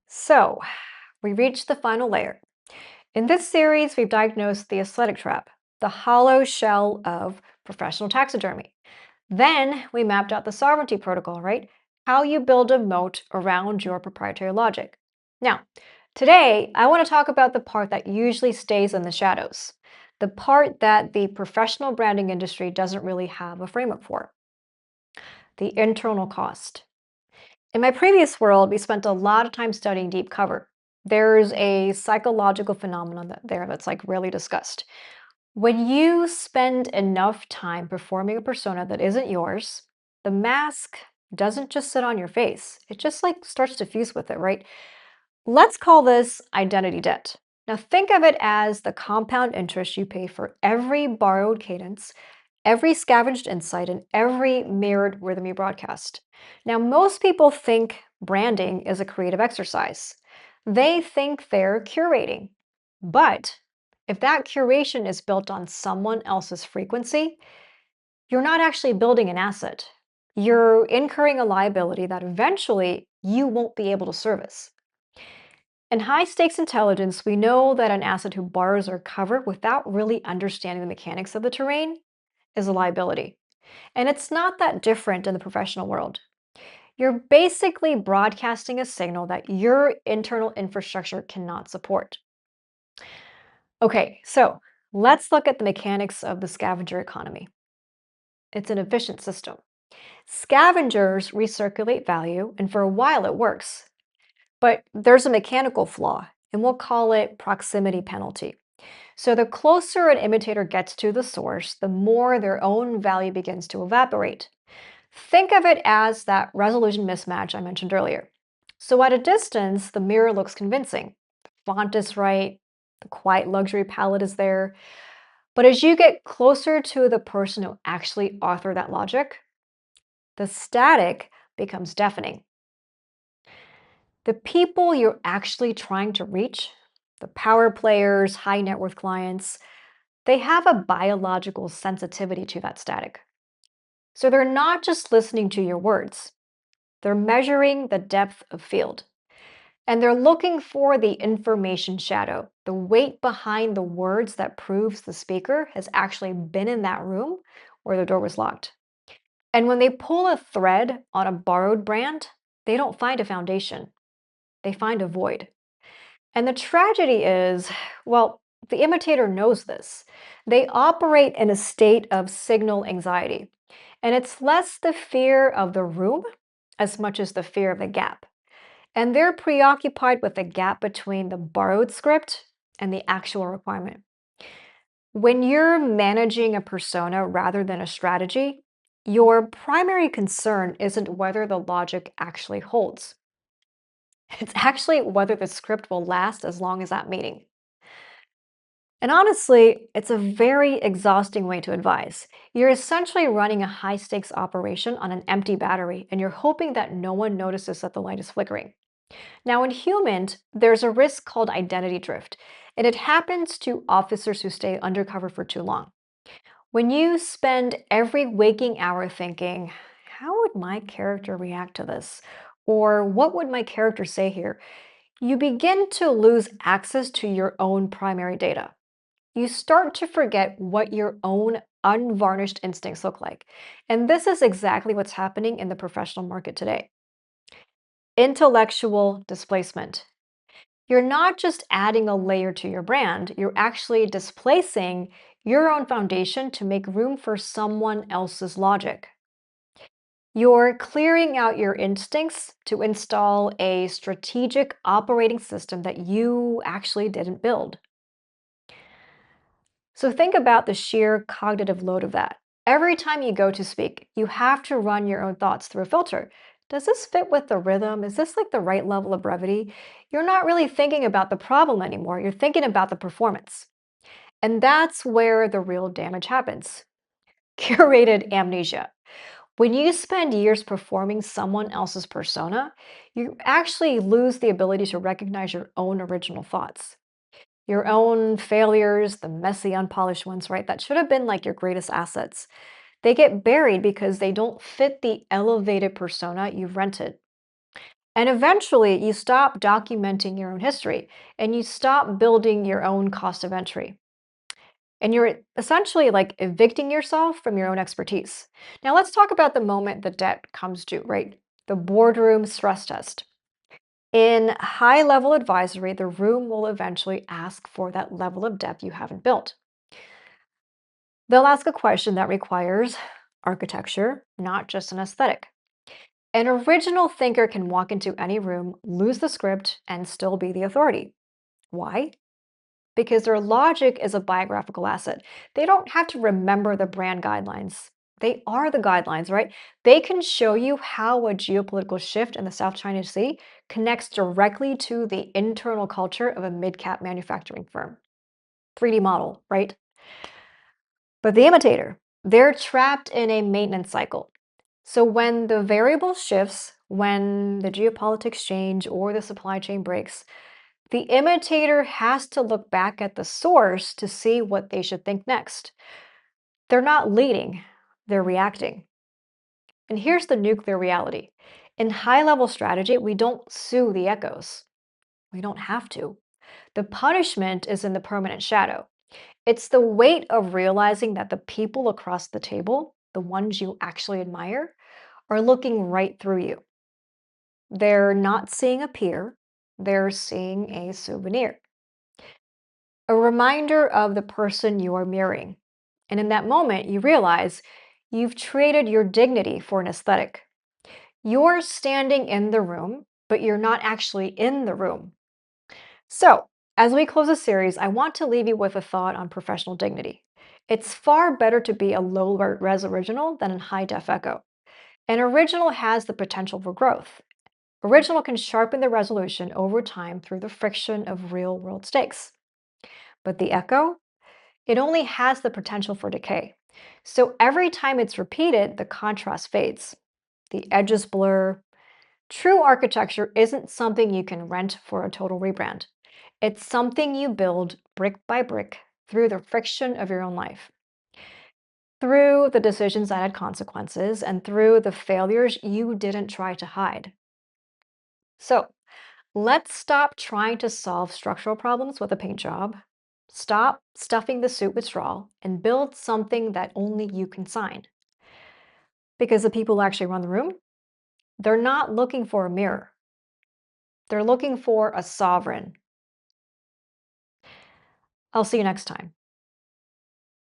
So, we reached the final layer. In this series, we've diagnosed the aesthetic trap, the hollow shell of professional taxidermy. Then we mapped out the sovereignty protocol, right? How you build a moat around your proprietary logic. Now, today, I want to talk about the part that usually stays in the shadows, the part that the professional branding industry doesn't really have a framework for, the internal cost. In my previous world, we spent a lot of time studying deep cover. There's a psychological phenomenon there that's like really discussed. When you spend enough time performing a persona that isn't yours, the mask doesn't just sit on your face. It just like starts to fuse with it, right? Let's call this identity debt. Now think of it as the compound interest you pay for every borrowed cadence, every scavenged insight, and every mirrored rhythm you broadcast. Now, most people think branding is a creative exercise. They think they're curating. But if that curation is built on someone else's frequency, you're not actually building an asset. You're incurring a liability that eventually you won't be able to service. In high stakes intelligence, we know that an asset who borrows or cover without really understanding the mechanics of the terrain is a liability. And it's not that different in the professional world. You're basically broadcasting a signal that your internal infrastructure cannot support. Okay, so let's look at the mechanics of the scavenger economy. It's an efficient system. Scavengers recirculate value, and for a while it works. But there's a mechanical flaw, and we'll call it proximity penalty. So the closer an imitator gets to the source, the more their own value begins to evaporate. Think of it as that resolution mismatch I mentioned earlier. So at a distance, the mirror looks convincing. The font is right, the quiet luxury palette is there. But as you get closer to the person who actually authored that logic, the static becomes deafening. The people you're actually trying to reach, the power players, high net worth clients, they have a biological sensitivity to that static. So they're not just listening to your words, they're measuring the depth of field. And they're looking for the information shadow, the weight behind the words that proves the speaker has actually been in that room where the door was locked. And when they pull a thread on a borrowed brand, they don't find a foundation, they find a void. And the tragedy is, well, the imitator knows this. They operate in a state of signal anxiety. And it's less the fear of the room as much as the fear of the gap. And they're preoccupied with the gap between the borrowed script and the actual requirement. When you're managing a persona rather than a strategy, your primary concern isn't whether the logic actually holds. It's actually whether the script will last as long as that meeting. And honestly, it's a very exhausting way to advise. You're essentially running a high stakes operation on an empty battery, and you're hoping that no one notices that the light is flickering. Now, in humans, there's a risk called identity drift, and it happens to officers who stay undercover for too long. When you spend every waking hour thinking, how would my character react to this? Or what would my character say here? You begin to lose access to your own primary data. You start to forget what your own unvarnished instincts look like. And this is exactly what's happening in the professional market today. Intellectual displacement. You're not just adding a layer to your brand, you're actually displacing your own foundation to make room for someone else's logic. You're clearing out your instincts to install a strategic operating system that you actually didn't build. So think about the sheer cognitive load of that. Every time you go to speak, you have to run your own thoughts through a filter. Does this fit with the rhythm? Is this like the right level of brevity? You're not really thinking about the problem anymore. You're thinking about the performance. And that's where the real damage happens. Curated amnesia. When you spend years performing someone else's persona, you actually lose the ability to recognize your own original thoughts. Your own failures, the messy, unpolished ones, right? That should have been like your greatest assets. They get buried because they don't fit the elevated persona you've rented. And eventually, you stop documenting your own history and you stop building your own cost of entry. And you're essentially like evicting yourself from your own expertise. Now, let's talk about the moment the debt comes due, right? The boardroom stress test. In high level advisory, the room will eventually ask for that level of depth you haven't built. They'll ask a question that requires architecture, not just an aesthetic. An original thinker can walk into any room, lose the script, and still be the authority. Why? Because their logic is a biographical asset. They don't have to remember the brand guidelines. They are the guidelines, right? They can show you how a geopolitical shift in the South China Sea connects directly to the internal culture of a mid-cap manufacturing firm. 3D model, right? But the imitator, they're trapped in a maintenance cycle. So when the variable shifts, when the geopolitics change or the supply chain breaks, the imitator has to look back at the source to see what they should think next. They're not leading, they're reacting. And here's the nuclear reality. In high level strategy, we don't sue the echoes. We don't have to. The punishment is in the permanent shadow. It's the weight of realizing that the people across the table, the ones you actually admire, are looking right through you. They're not seeing a peer, they're seeing a souvenir, a reminder of the person you are mirroring. And in that moment, you realize you've traded your dignity for an aesthetic. You're standing in the room, but you're not actually in the room. So, as we close the series, I want to leave you with a thought on professional dignity. It's far better to be a low res original than a high def echo. An original has the potential for growth. Original can sharpen the resolution over time through the friction of real world stakes. But the echo, it only has the potential for decay. So every time it's repeated, the contrast fades. The edges blur. True architecture isn't something you can rent for a total rebrand. It's something you build brick by brick through the friction of your own life, through the decisions that had consequences, and through the failures you didn't try to hide. So, let's stop trying to solve structural problems with a paint job. Stop stuffing the suit with straw and build something that only you can sign. Because the people who actually run the room, they're not looking for a mirror. They're looking for a sovereign. I'll see you next time.